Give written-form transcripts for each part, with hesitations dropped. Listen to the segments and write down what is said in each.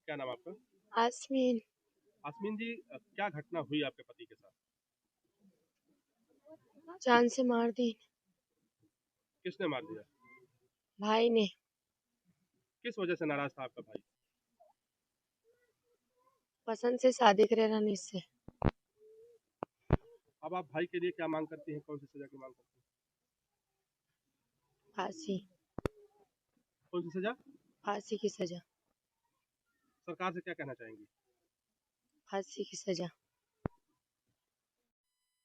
क्या नाम आपका? आसमीन। आसमीन जी, क्या घटना हुई आपके पति के साथ? जान से मार दी किसने मार दिया? भाई ने। किस वजह से नाराज था आपका भाई? पसंद से शादी करे रहने से। अब आप भाई के लिए क्या मांग करती हैं? कौन सी सजा की मांग करती हैं? फांसी। कौन सी सजा? फांसी की सजा। सरकार से क्या कहना चाहेंगी? फांसी की सजा।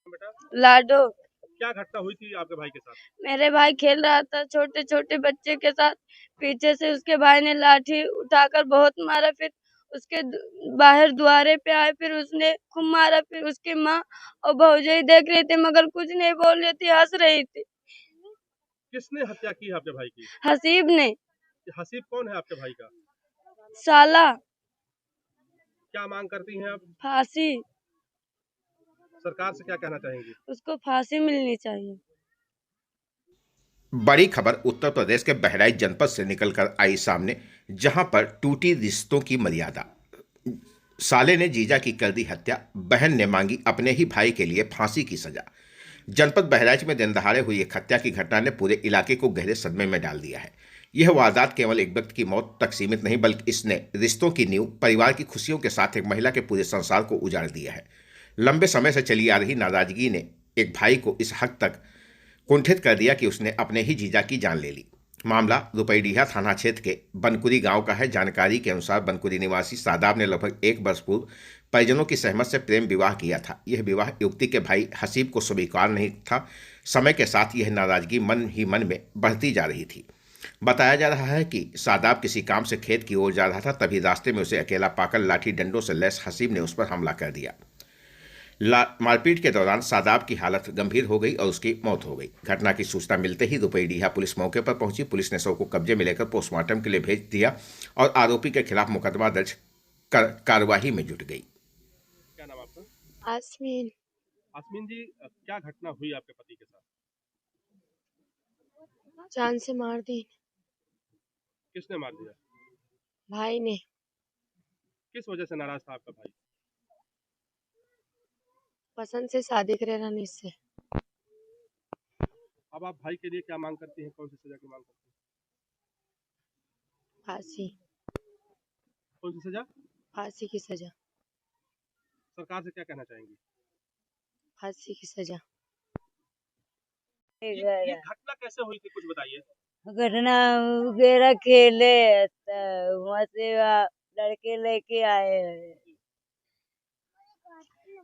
बेटा, लाडो। क्या घटना हुई थी आपके भाई के साथ? मेरे भाई खेल रहा था छोटे छोटे बच्चे के साथ। पीछे से उसके भाई ने लाठी उठाकर बहुत मारा। फिर उसके बाहर द्वारे पे आए। फिर उसने खूब मारा। फिर उसकी माँ और भौजाई देख रही थी मगर कुछ नहीं बोल रही थी, हंस रही थी। किसने हत्या की है आपके भाई की? हसीब ने। ये हसीब कौन है आपके भाई का? साला। क्या मांग करती हैं आप? फांसी। सरकार से क्या कहना चाहेंगी? उसको फांसी मिलनी चाहिए। बड़ी खबर उत्तर प्रदेश के बहराइच जनपद से निकलकर आई सामने, जहां पर टूटी रिश्तों की मर्यादा। साले ने जीजा की कर दी हत्या, बहन ने मांगी अपने ही भाई के लिए फांसी की सजा। जनपद बहराइच में दिन दहाड़े हुई एक हत्या की घटना ने पूरे इलाके को गहरे सदमे में डाल दिया है। यह वारदात केवल एक व्यक्ति की मौत तक सीमित नहीं, बल्कि इसने रिश्तों की नींव, परिवार की खुशियों के साथ एक महिला के पूरे संसार को उजाड़ दिया है। लंबे समय से चली आ रही नाराजगी ने एक भाई को इस हद तक कुंठित कर दिया कि उसने अपने ही जीजा की जान ले ली। मामला रुपईडीहा थाना क्षेत्र के बनकुरी गांव का है। जानकारी के अनुसार बनकुरी निवासी सादाब ने लगभग 1 वर्ष पूर्व परिजनों की सहमत से प्रेम विवाह किया था। यह विवाह युवती के भाई हसीब को स्वीकार नहीं था। समय के साथ यह नाराजगी मन ही मन में बढ़ती जा रही थी। बताया जा रहा है कि सादाब किसी काम से खेत की ओर जा रहा था, तभी रास्ते में उसे अकेला पाकर लाठी डंडों से लैस हसीब ने उस पर हमला कर दिया। मारपीट के दौरान सादाब की हालत गंभीर हो गई और उसकी मौत हो गई। घटना की सूचना मिलते ही रुपईडीहा पुलिस मौके पर पहुंची। पुलिस ने शव को कब्जे में लेकर पोस्टमार्टम के लिए भेज दिया और आरोपी के खिलाफ मुकदमा दर्ज कर कार्यवाही में जुट गई। क्या नाम आपका? आसमीन। आसमीन जी, क्या घटना हुई आपके पति के साथ? जान से मार दी किसने मार दिया? भाई ने। किस वजह से नाराज था आपका भाई? पसंद से शादी करे रहने से। अब आप भाई के लिए क्या मांग करती हैं? कौन सी सजा की मांग करती हैं? फांसी। कौन सी सजा? फांसी की सजा। सरकार से क्या कहना चाहेंगी? फांसी की सजा। ये घटना कैसे हुई थी, कुछ बताइए। घटना वगैरह खेले तो वहाँ से लड़के लेके आए हैं।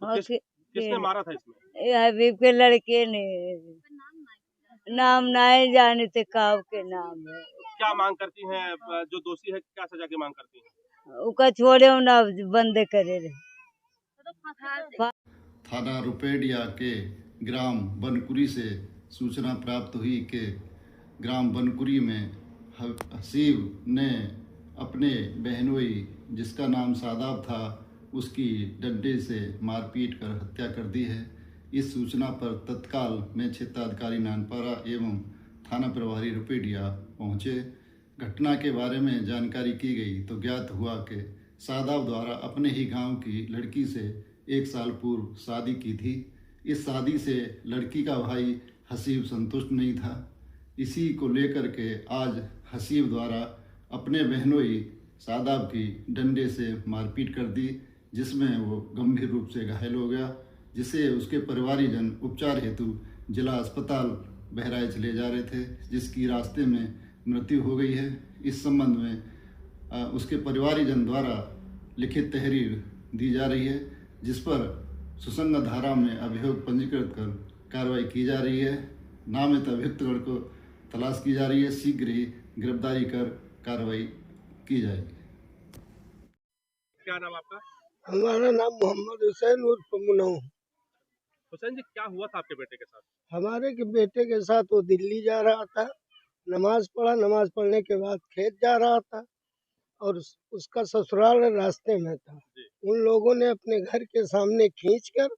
तो किसने मारा था इसमें? हबीब के लड़के ने। नाम नहीं जाने थे, काव के नाम है। क्या मांग करती हैं? जो दोषी है, क्या सजा की मांग करती हैं? उका छोड़े ना, बंद करे रहे। थाना रुपईडीहा के ग्राम बनकुरी से सूचना प्राप्त हुई कि ग्राम बनकुरी में हसीब ने अपने बहनोई, जिसका नाम सादाब था, उसकी डंडे से मारपीट कर हत्या कर दी है। इस सूचना पर तत्काल में क्षेत्राधिकारी नानपारा एवं थाना प्रभारी रुपईडीहा पहुँचे। घटना के बारे में जानकारी की गई तो ज्ञात हुआ कि सादाब द्वारा अपने ही गांव की लड़की से 1 साल पूर्व शादी की थी। इस शादी से लड़की का भाई हसीब संतुष्ट नहीं था। इसी को लेकर के आज हसीब द्वारा अपने बहनोई सादाब की डंडे से मारपीट कर दी, जिसमें वो गंभीर रूप से घायल हो गया, जिसे उसके परिवारीजन उपचार हेतु जिला अस्पताल बहराइच ले जा रहे थे, जिसकी रास्ते में मृत्यु हो गई है। इस संबंध में उसके परिवारीजन द्वारा लिखित तहरीर दी जा रही है, जिस पर सुसंगत धारा में अभियोग पंजीकृत कर कार्रवाई की जा रही है। नामित अभियुक्तगण को तलाश की जा रही है। शीघ्र ही गिरफ्तारी कर कार्रवाई की जाएगी। क्या नाम आपका? हमारा नाम मोहम्मद हुसैन उर्फ मुनऊ। हुसैन जी, क्या हुआ था आपके बेटे के साथ? हमारे के बेटे के साथ वो दिल्ली जा रहा था, नमाज पढ़ा, नमाज पढ़ने के बाद खेत जा रहा था और उसका ससुराल रास्ते में था। उन लोगों ने अपने घर के सामने खींचकर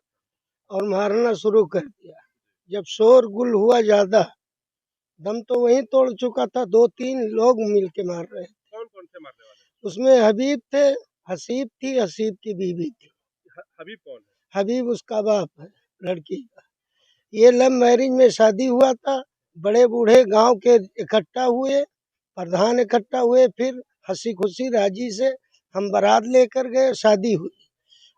और मारना शुरू कर दिया। जब शोरगुल हुआ ज्यादा, दम तो वहीं तोड़ चुका था। 2-3 लोग मिलके मार रहे थे। कौन कौन थे मारने वाले? उसमें हबीब थे, हसीब थी, हसीब की बीवी थी। हबीब कौन है? हबीब उसका बाप है लड़की का। ये लव मैरिज में शादी हुआ था। बड़े बूढ़े गांव के इकट्ठा हुए, प्रधान इकट्ठा हुए, फिर हंसी खुशी राजी से हम बारात लेकर गए, शादी हुई।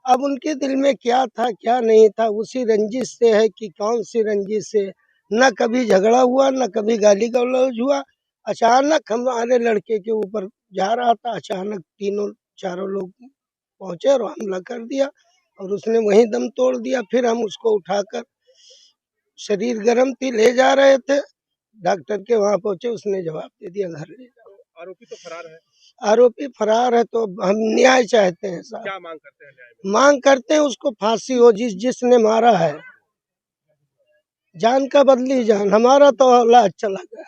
अब उनके दिल में क्या था क्या नहीं था, उसी रंजिश से है कि कौन सी रंजिश से, न कभी झगड़ा हुआ न कभी गाली गलौज हुआ। अचानक हमारे लड़के के ऊपर जा रहा था, अचानक तीनों चारों लोग पहुंचे और हमला कर दिया और उसने वहीं दम तोड़ दिया। फिर हम उसको उठाकर, शरीर गर्म थी, ले जा रहे थे, डॉक्टर के वहां पहुंचे, उसने जवाब दे दिया घर ले जाओ। आरोपी तो फरार है। आरोपी फरार है तो हम न्याय चाहते हैं साहब। क्या मांग करते हैं न्याय में? मांग करते हैं उसको फांसी हो, जिसने मारा है। जान का बदली जान, हमारा तो औलाद चला गया।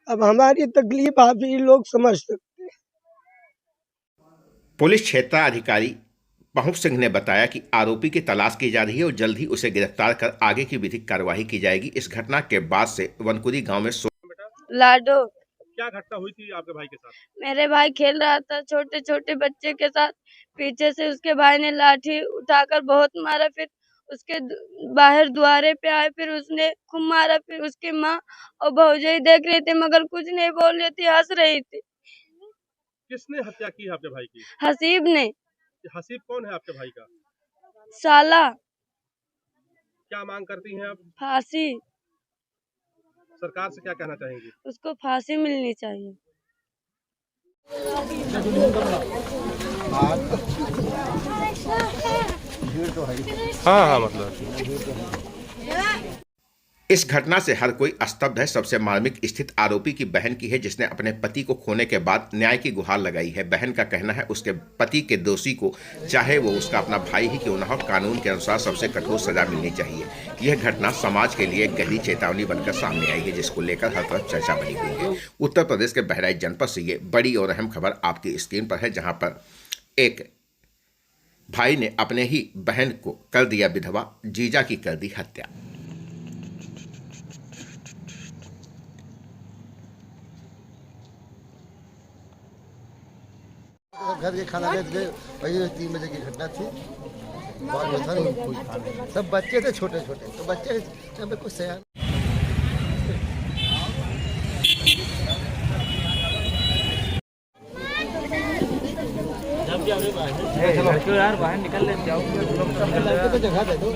अब हमारी तकलीफ आप ही लोग समझ सकते हैं। पुलिस क्षेत्राधिकारी पहुंच सिंह ने बताया कि आरोपी की तलाश की जा रही है और जल्द ही उसे गिरफ्तार कर आगे की विधिक कार्यवाही की जाएगी। इस घटना के बाद से वनकुरी गांव में लाडो। क्या घटना हुई थी आपके भाई के साथ? मेरे भाई खेल रहा था छोटे छोटे बच्चे के साथ, पीछे से उसके भाई ने लाठी उठाकर बहुत मारा, फिर उसके बाहर द्वारे पे आए, फिर उसने खूब मारा, फिर उसकी माँ और भौजाई देख रही थी मगर कुछ नहीं बोल रही थी, हंस रही थी। किसने हत्या की है आपके भाई की? हसीब ने। हसीब कौन है आपके भाई का? साला। क्या मांग करती हैं आप? फांसी। सरकार से क्या कहना चाहेंगी? उसको फांसी मिलनी चाहिए। हाँ मतलब इस घटना से हर कोई स्तब्ध है। सबसे मार्मिक स्थिति आरोपी की बहन की है, जिसने अपने पति को खोने के बाद न्याय की गुहार लगाई है। बहन का कहना है उसके पति के दोषी को, चाहे वो उसका अपना भाई ही क्यों न हो, कानून के अनुसार सबसे कठोर सजा मिलनी चाहिए। यह घटना समाज के लिए एक गहरी चेतावनी बनकर सामने आई है, जिसको लेकर हर तरफ चर्चा बनी हुई है। उत्तर प्रदेश के बहराइच जनपद से ये बड़ी और अहम खबर आपकी स्क्रीन पर है, जहाँ पर एक भाई ने अपने ही बहन को कर दिया विधवा, जीजा की कर दी हत्या। घर के खाना लेते गए, वही 3 बजे की घटना थी। बहुत था नहीं, सब बच्चे थे छोटे छोटे, तो बच्चे कुछ सयान। यार बाहर निकल ले, जाओ जगह दे दो।